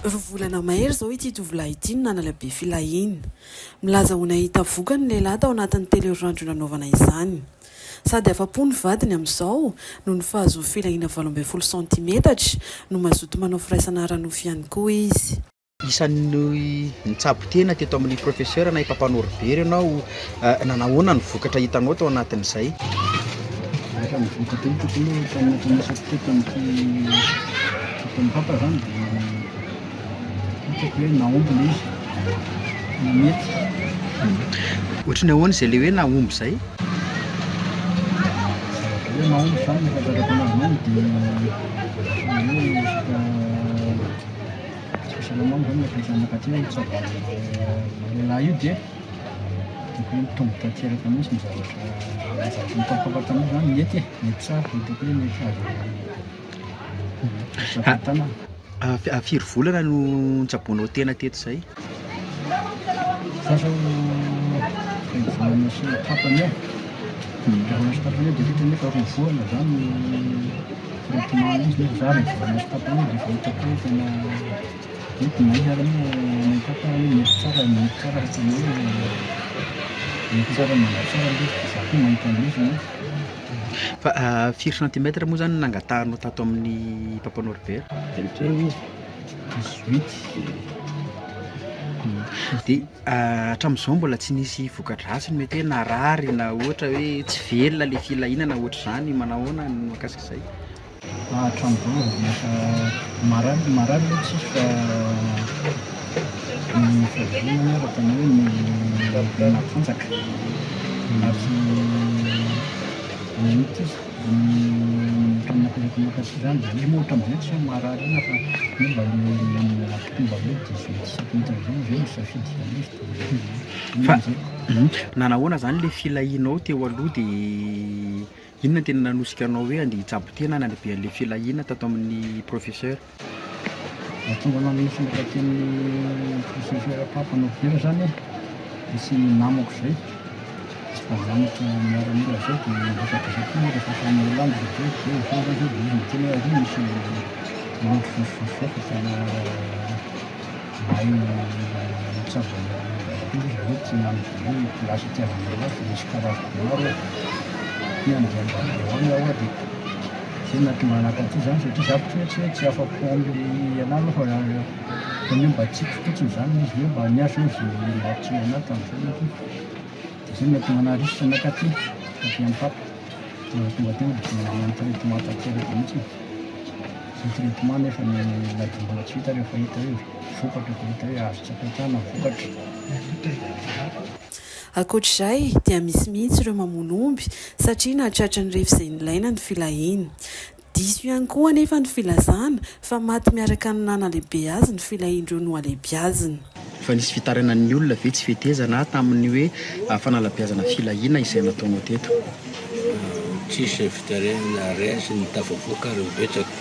Volana mahery zao ity tovolahy ity no nanalabe filahiny. Milaza ho nahita vokany ny lehilahy tao anatin'ny tele-randro nanaovana izany. Sady afa-po ny vadiny amin'izao no ny fahazoa filahina 12 cm no mazoto manao firaisana ara-nofo ihany koa izy. Isan'ny nitsabo tena teto amin'ny professeur na ipampanoro be ianao nanahoana ny vokatra hitanao tao anatin'izay. Ohatrany ahoana izay le hoe nahomby izay? Firy volana no nitsaboanao tena teto izay? Fa firy centimètre moa zany nangatahanao tato amin'ny Papa Norbert? 18. Dia hatramin'izao mbola tsy nisy voka-dratsiny mety hoe narary na ohatra hoe tsy velona le filahina na ohatra izany, manahoana no mahakasika izay? Marary le tsisy fa ny fahazona raha tany hoe ny nafantsaka ary mety izy makasy izany izy moa ohatran'izay tsy hoe marary ina fa mba mba hoe 18 cm zay no safidy fa nanahoana zany le filahinao teo aloha dia inona tena nanosika anao hoe andeha hitsabo tena nalehibe an'le filahina tato amin'ny professeur? Tonga nanosika taty amin'ny professeur Papa Norbert zany dia sy namako izay tsy mpanjanaka miaramila zay dia resakazako rehefa samy lamba zay tena ary misy mandro fosifosifo fa tena mahay mitsabo izy tsy manodiny plasy tiavana fa misy karazany maro ianjany ao dia zay nahatonga ty zany satria zavatra hoe tsy afa-po amin'ny anao fa hoe mba tsiko fotsiny zany izy hoe mba niasa izy latsy anaty amin'izay dia zay nahatonga narisitra nakaty taty amin'ny Papa tonga tena dia traitement tanteraka mihitsy sy traitement nefa mbola tsy hita rehefa hita hoe vokatra fa hita hoe azo tsapatana vokatra. Ankoatr'izay dia misy mihitsy ireo mamono omby satria nahatratra ny rehefa izay nilaina ny filahiny. Diso ihany koa anefa ny filazana fa maty miaraka ny nanalehibe azy ny filahindreo no alehibiaziny. Fa nisy fitarana ny olona ve tsy fetezana tamin'ny hoe fanalabiazana filahina izay nataonao teto? Tsisy fitarana resy ny tafavoaka ary mibetsaka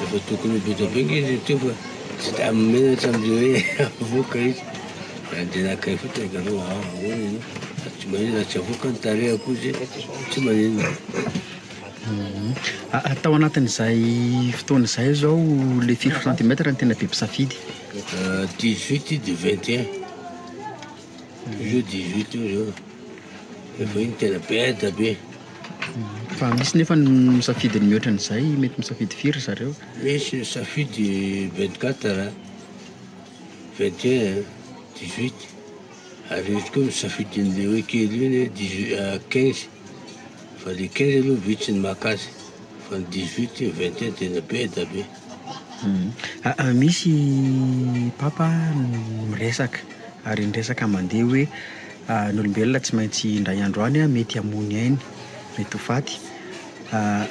efa tokony betsabeka izy teo fa tsy tamimenatra am'zay hoe avoaka izy dia nakay fotsiny gareo ahoana tsy manina tsy avoaka ny tarehako izy tsy manina. Tao anatin'izay fotoana izay zao le firy centimètre ny tena be mpisafidy? 18 dia 21 io 18 io zao efa iny tena beda be. Fa misy nefa misafidy ny mihoatra an'izay, mety misafidy firy zareo? Misy misafidy 24, 21, 18 ary izy koa misafidy n'le hoe kely iny 15 fa le 15 aloha vitsiny makazy fa ny 18, 21 tena beda be. Misy Papa miresaka ary niresaka mandeha hoe ny olombelona tsy maintsy indray androany mety hamony ainy, mety ho faty.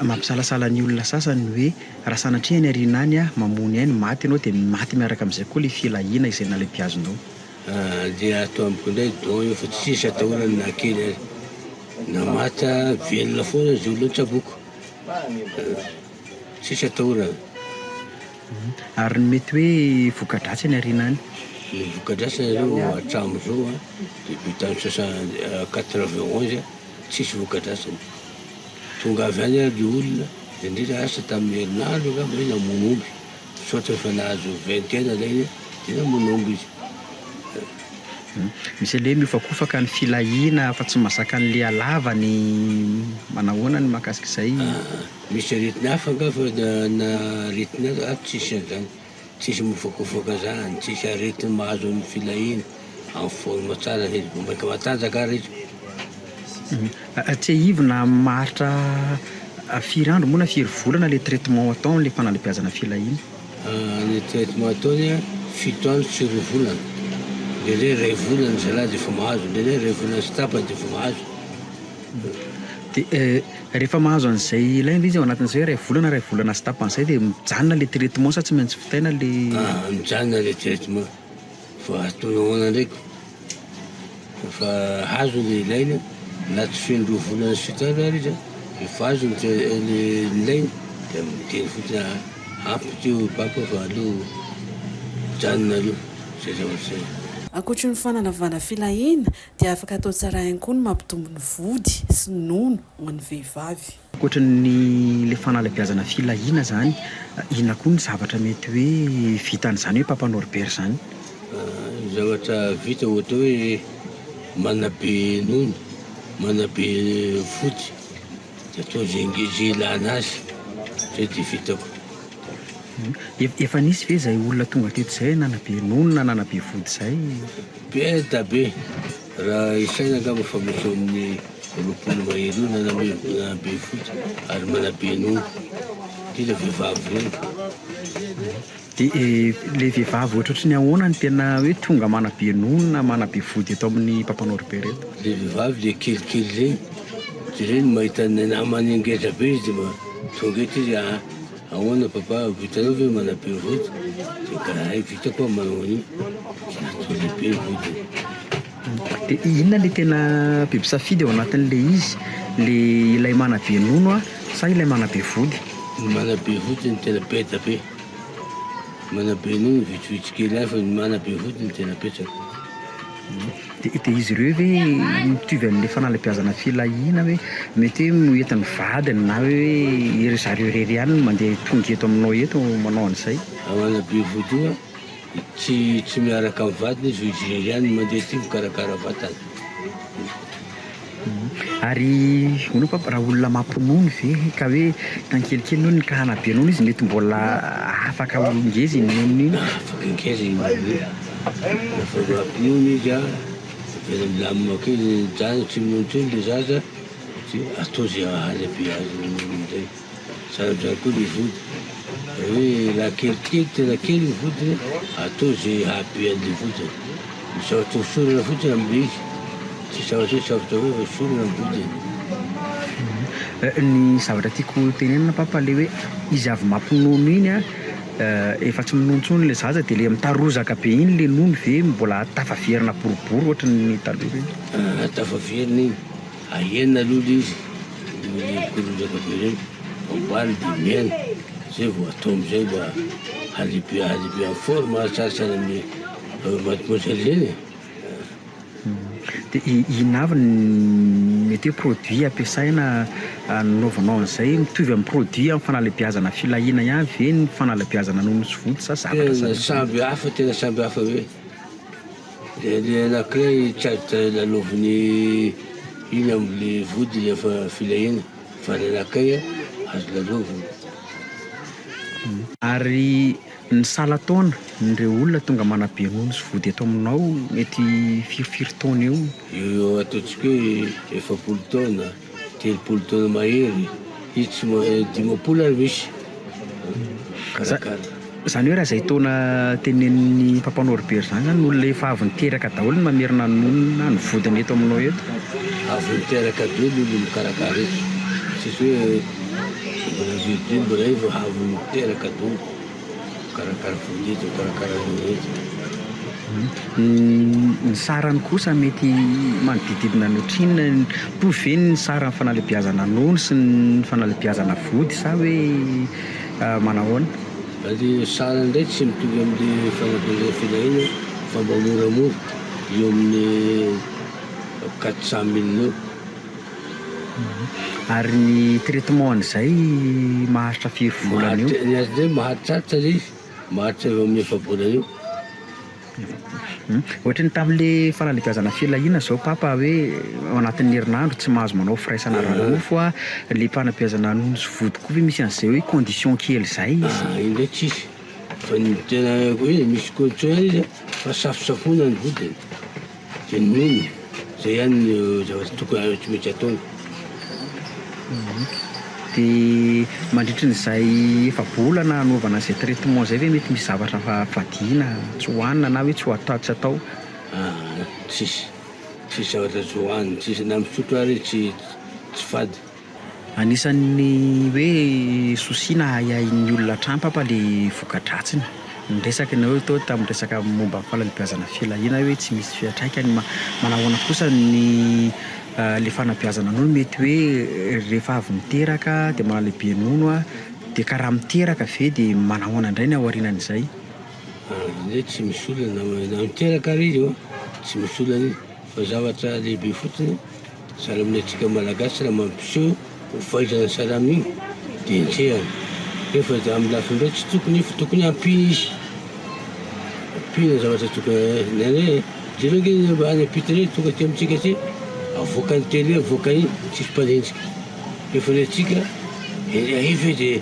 Mampisalasala ny olona sasany hoe raha sanatria ny arinany mamony ainy maty ianao dia maty miaraka amin'izay koa le filahina izay nalehibiazonao. Le atao amiko indray don io fa tsisy atahorany na kely azy na maty velona foana izy olona tsaboko tsisy atahorany. Ary mety hoe voka-dratsy ny arinany? Ny voka-dratsiny zao hatramin'izao depuis tamin'ny 91 tsisy voka-dratsiny. Tonga avy any le olona dia indrindra asa tamin'ny herinandro angamba hoe namono omby misaotra fa nahazo vain-tena lay tena monombo izy. Misy le miofakofaka ny filahina fa tsy masaka an'le alava ny manahoana ny mahakasika izay. Misy aretina hafa nga fa na aretina tsisy an'izany, tsisy mifakofaka zany, tsisy aretina mahazo amin'ny filahina amin'ny forme tsara izy, maika matanjaka ary izy. Tsy ivona maharitra firy andro moa na firy volana le traitement atao le fanalebiazana filahina? Ny traitement ataony 7 andro sy 2 volana. Lele 2 volana zalahy dia efa mahazo, lele 2 volana sy tapany dia efa mahazo. Dia rehefa mahazo an'izay ilaina izy ao anatin'izay 2 volana 2 volana sy tapany izay dia mijanona le traitement sa tsy maintsy vitaina le... Mijanona le traitement fa ataonao ndraiky fa hazo le ilaina na tsy feno 2 volana sy 7 andro ary izy efa azo le ilaina dia miteny fotsiny ampy teo papa fa aleo mijanona aloha zay zavatra zay. Ankoatry ny fananavana filahina dia afaka atao tsara ihany koa ny mampitombo ny vody sy ny nono ho an'ny vehivavy. Ankoatry ny le fanalebiazana filahina zany, inona koa ny zavatra mety hoe vitan'izany hoe Papa Norbert zany? Zavatra vita ohatra hoe manabe nono, manabe vody, dia atao zay ilana azy, zay dia vitako. Efa nisy ve izay olona tonga teto izay nanabe nono na nanabe vody izay? Beta be, raha isaina angamba fa misy eo amin'ny 20 mahery io nanabe vody ary manabe nono, dia vehivavy reny. Dia le vehivavy ohatrotry ny ahoana ny tena hoe tonga manabe nono na manabe vody eto amin'ny Papa Norbert eto? Le vehivavy le kelikely reny, dia reny mahita ny namany ngeza be izy dia tonga eto izy ahoana papa vitanao ve manabe vody? Dia karaha vitako manao an'io, atao lehibe vody. Dia inona le tena be mpisafidy ao anatin'le izy, le ilay manabe nono sa ilay manabe vody? Manabe vody ny tena beta be, manabe nono vitsivitsy kely ihany fa ny manabe vody ny tena betsaka. Dia izy ireo ve mitovy amin'ilay fanalebiazana filahina hoe mety hoe moentin'ny vadiny na hoe zareo irery ihany no mandeha tonga eto aminao eto manao an'izay? Manabe vody io tsy miaraka amin'ny vadiny izy izy irery ihany no mandeha ty mikarakara vatany. Ary hono papa raha olona mampinono ve ka hoe tankelikely nono ka hanabe nono izy mety mbola afaka olongezy ny nono iny? Afaka ngeza iny nono. Rehefa mampinono izy dia milamina kely jana tsy minono tsony le zaza dia atao zay halabe azy nono zay. Sarabizany koa le vody. Hoe raha kelikely tena kely ny vody atao zay habe an'le vody. Misaotra hosorana fotsiny amin'le izy. Tsy saotra hoe hosorana ny vody. Ny zavatra tiako tenenina papa le hoe izy avy mampinono iny efa tsy minono tsony le zaza dia le mitarozaka be iny le nono ve mbola tafaverina boribory ohatra ny taloha reny? Tafaverina iny ahenina aloha le izy mikorozaka be reny amboary dia miaina zay vao atao amizay mba halehibe amin'ny forme tsaratsara amin'ny mademoiselle reny. Dia ina avy mety hoe produit ampiasaina nanaovanao an'izay mitovy amin'ny produit amin'ny fanalebiazana filahina ihany ve ny fanalebiazana nono sy vody sa zavatra tena samby hafa hoe le anankiray tsy azo lalaoviny iny amin'le vody efa filahina fa ny anankiray azo lalaoviny. Ary ny salan-taona n'ireo olona tonga manabe nono sy vody eto aminao mety firy taona eo? Eo ataontsika hoe 70 taona, 30 taona mahery, izy tsy 50 ary misy. Karakara. Izany hoe raha izay taona tenenin'ny Papa Norbert zany no olona efa avy niteraka daholo ny mamerina ny nono na ny vodiny eto aminao eto? Avy niteraka daholo olo mikarakara eto. Tsisy hoe mbola vidy mbola ivo avy niteraka daholo. Karakara vody eto, karakara nono eto. Ny sarany kosa mety manodididina ny ohatrinona mitovy ny sarany fanalebiazana nono sy ny fanalebiazana vody sa hoe manahoana? Ary sarany ndray tsy mitovy amin'ny fanalebiazana filahina fa mba moramora eo amin'ny 400 000 eo. Ary ny traitement an'izay maharitra firy volana eo? Ny azy zay mahatratra izy maharitra eo amin'ny efa-bola io. Ohatra ny tamin'le fanalembiazana filahina zao papa hoe ao anatin'ny herinandro tsy mahazo manao firaisana ranofo a, le fanabeazana nono sy vody koa hoe misy an'izay hoe condition kely zay izy. Io ndray tsisy. Fa ny tena hoe misy condition izy a, fa safosafona ny vodiny. Dia ny nono. Zay ihany ny zavatra tokony tsy maintsy ataony. Dia mandritra n'izay efa-bolana anaovana izay traitement zay hoe mety misy zavatra fadiana tsy hohanina na hoe tsy atao. Tsisy. Tsisy zavatra tsy hohanina, tsisy na misotro ary tsy fady. Anisan'ny hoe sosina ahiahin'ny olona hatrany papa le voka-dratsiny. Miresaka ianao tao tamin'ny resaka momba fanabeazana filahina hoe tsy misy fiantraikany. Manahoana kosa ny le fanabeazana nono mety hoe rehefa avy miteraka dia mahalehibe nono a dia karaha miteraka ve dia manahoana indray ny aorianan'izay? Zay tsy misy olana na miteraka ary izy io tsy misy olana izy fa zavatra lehibe fotsiny sahala amin'ny antsika malagasy raha mampiseho ho fahaizana salama igny dia entsehana. Rehefa amin'ny lafiny indray tsy tokony fa tokony ampina izy. Ampina zavatra tokony nare jereo nge mba any ampita irery tonga aty amintsika aty avoaka ny telo avoaka iny tsisy mpanenjika. Rehefa ilay antsika ahify dia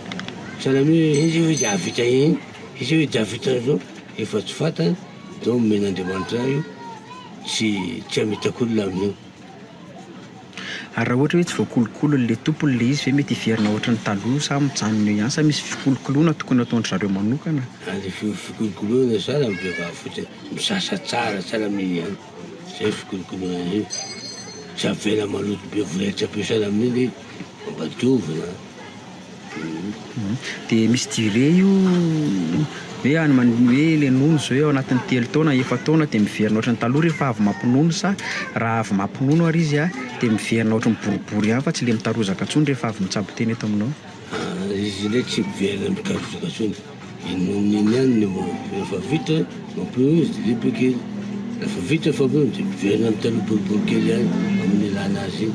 salama hoe izy hoe dia avita iny, izy hoe dia avita zao efa tsy fantany zao men'Andriamanitra io tsy hamitako olona amin'io. Ary raha ohatra hoe tsy voakolokolo le tompony le izy ve mety hiverina ohatra ny taloha sa mijanona eo ihany sa misy fikolokoloana tokony ataondry zareo manokana? Le fikolokoloana sara amin'ny vehivavy fotsiny misasa tsara sara amin'iny ihany. Zay fikolokoloana io. Tsy avela maloto be voretra be sara amin'iny mba diovina. Dia misy durée io hoe hoe le nono zao hoe ao anatin'ny 3 taona 4 taona dia miverina ohatra ny taloha rehefa avy mampinono sa raha avy mampinono ary izy a dia miverina ohatra ny boribory ihany fa tsy le mitarozaka intsony rehefa avy mitsabo teny eto aminao? Izy ndray tsy miverina mikarozaka intsony. Iny iny ihany rehefa vita mampinono izy dia lehibe kely. Rehefa vita fampinono dia miverina amin'ny taloha boribory kely ihany amin'ny ilana azy iny.